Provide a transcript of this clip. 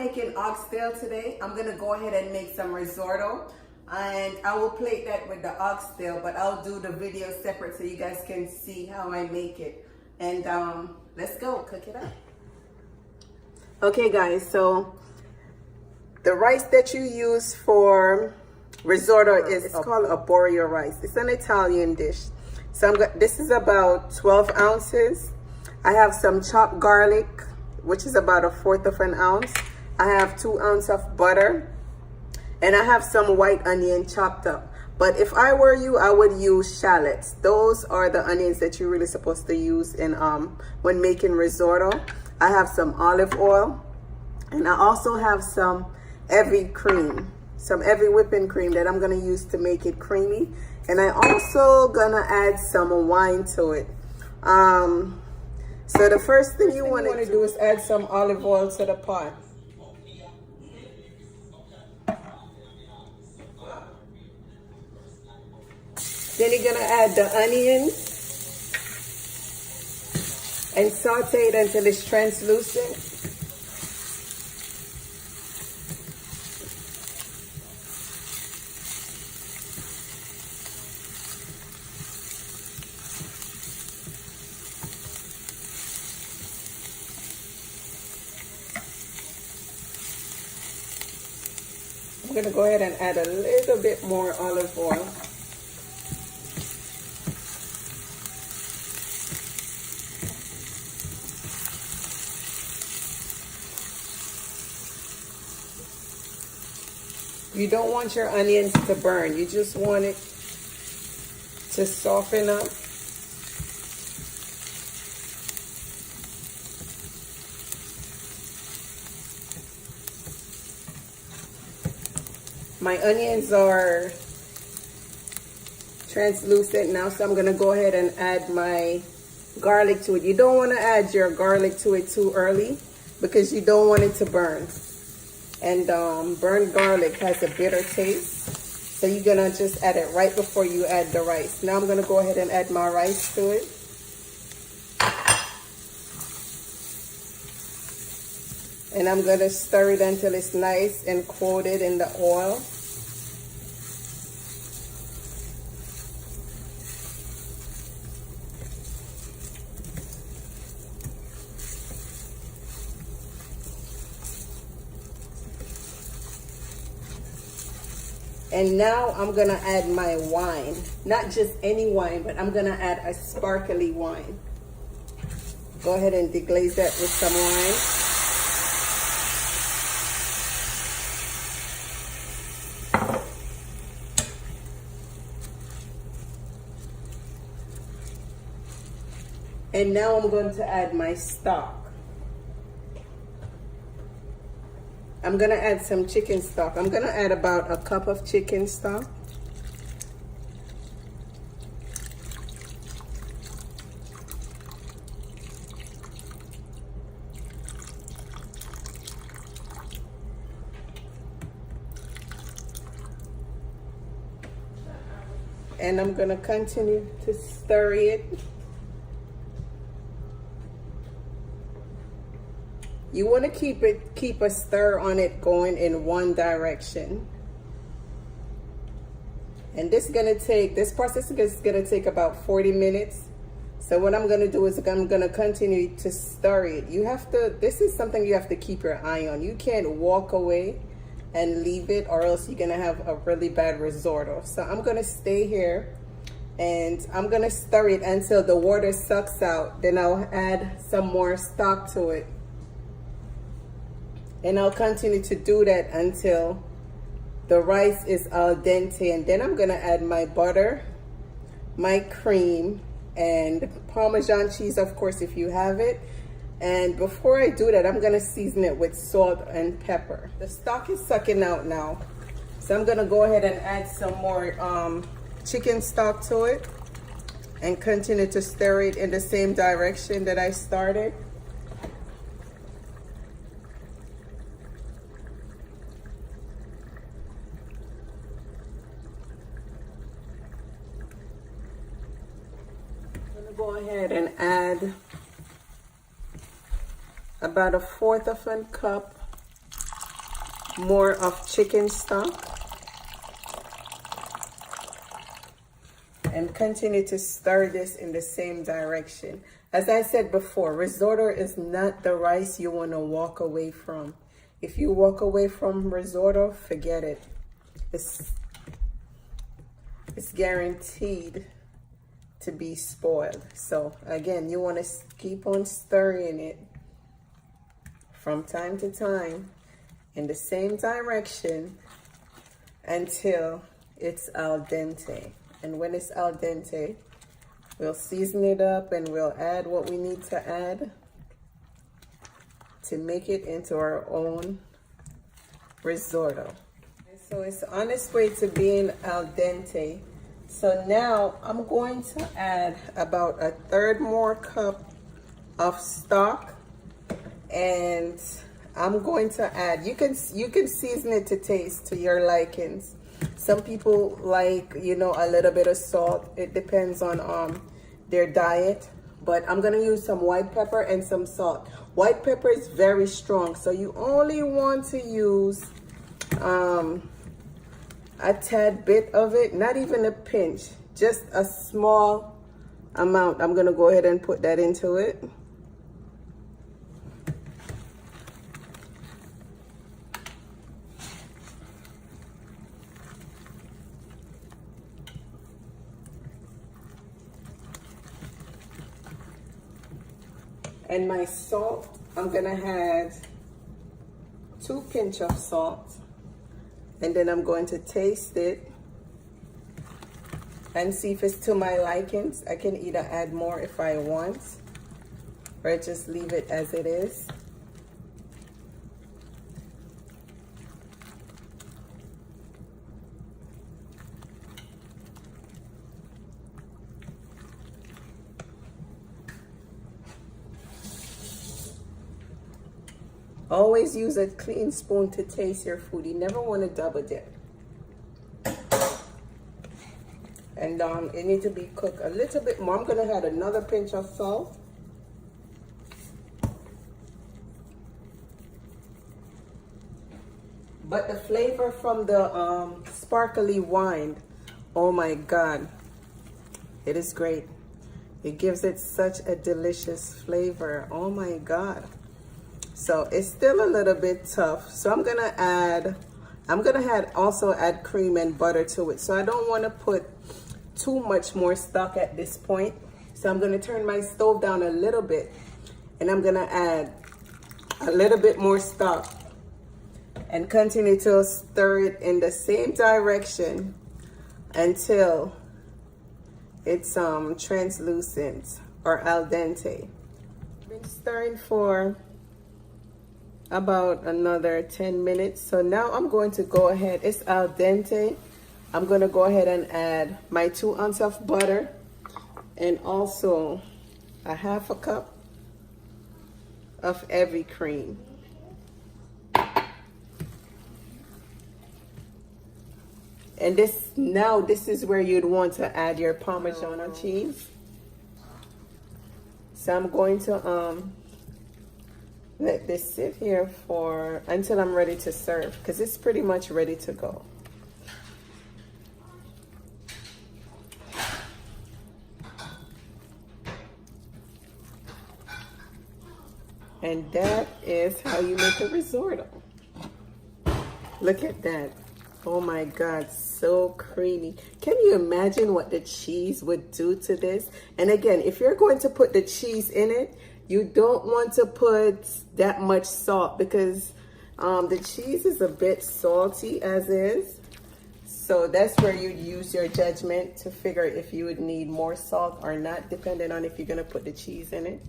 making oxtail today. I'm gonna go ahead and make some risotto, and I will plate that with the oxtail, but I'll do the video separate so you guys can see how I make it. And let's go cook it up. Okay guys, so the rice that you use for risotto is called a borio rice. It's an Italian dish. So this is about 12 ounces. I have some chopped garlic, which is about 1/4 of an ounce. I have 2 ounces of butter, and I have some white onion chopped up. But if I were you, I would use shallots. Those are the onions that you're really supposed to use in when making risotto. I have some olive oil, and I also have some heavy cream, some heavy whipping cream that I'm gonna use to make it creamy. And I also gonna add some wine to it. So the first thing you want to do is add some olive oil to the pot. Then you're gonna add the onions and saute it until it's translucent. I'm gonna go ahead and add a little bit more olive oil. You don't want your onions to burn. You just want it to soften up. My onions are translucent now, so I'm gonna go ahead and add my garlic to it. You don't wanna add your garlic to it too early because you don't want it to burn. And burnt garlic has a bitter taste. So you're gonna just add it right before you add the rice. Now I'm gonna go ahead and add my rice to it. And I'm gonna stir it until it's nice and coated in the oil. And now I'm gonna add my wine. Not just any wine, but I'm gonna add a sparkly wine. Go ahead and deglaze that with some wine. And now I'm going to add my stock. I'm gonna add some chicken stock. I'm gonna add about 1 cup of chicken stock. And I'm gonna continue to stir it. You want to keep a stir on it going in one direction. And this process is gonna take about 40 minutes. So what I'm gonna do is I'm gonna continue to stir it. This is something you have to keep your eye on. You can't walk away and leave it, or else you're gonna have a really bad risotto. So I'm gonna stay here and I'm gonna stir it until the water sucks out. Then I'll add some more stock to it. And I'll continue to do that until the rice is al dente. And then I'm gonna add my butter, my cream, and Parmesan cheese, of course, if you have it. And before I do that, I'm gonna season it with salt and pepper. The stock is sucking out now. So I'm gonna go ahead and add some more chicken stock to it and continue to stir it in the same direction that I started. Go ahead and add about 1/4 of a cup more of chicken stock. And continue to stir this in the same direction. As I said before, risotto is not the rice you want to walk away from. If you walk away from risotto, forget it. It's guaranteed to be spoiled. So again, you want to keep on stirring it from time to time in the same direction until it's al dente. And when it's al dente, we'll season it up and we'll add what we need to add to make it into our own risotto. So it's on its way to being al dente. So now I'm going to add about a third more cup of stock, and I'm going to add, you can season it to taste to your likings. Some people like, you know, a little bit of salt. It depends on their diet, but I'm gonna use some white pepper and some salt. White pepper is very strong, so you only want to use a tad bit of it, not even a pinch, just a small amount. I'm gonna go ahead and put that into it. And my salt, I'm gonna add 2 pinch of salt, and then I'm going to taste it and see if it's to my likings. I can either add more if I want, or just leave it as it is. Always use a clean spoon to taste your food. You never want to double dip. And it needs to be cooked a little bit more. I'm going to add another pinch of salt. But the flavor from the sparkly wine, oh my God, it is great. It gives it such a delicious flavor. Oh my God. So it's still a little bit tough. So I'm gonna also add cream and butter to it. So I don't want to put too much more stock at this point. So I'm gonna turn my stove down a little bit, and I'm gonna add a little bit more stock and continue to stir it in the same direction until it's translucent or al dente. I've been stirring for about another 10 minutes. So now I'm going to go ahead, it's al dente. I'm going to go ahead and add my 2 ounces of butter and also a half a cup of heavy cream. And this is where you'd want to add your parmesan cheese. So I'm going to let this sit here until I'm ready to serve, because it's pretty much ready to go. And that is how you make a risotto. Look at that. Oh my God, so creamy. Can you imagine what the cheese would do to this? And again, if you're going to put the cheese in it, you don't want to put that much salt, because the cheese is a bit salty as is. So that's where you'd use your judgment to figure if you would need more salt or not, depending on if you're gonna put the cheese in it.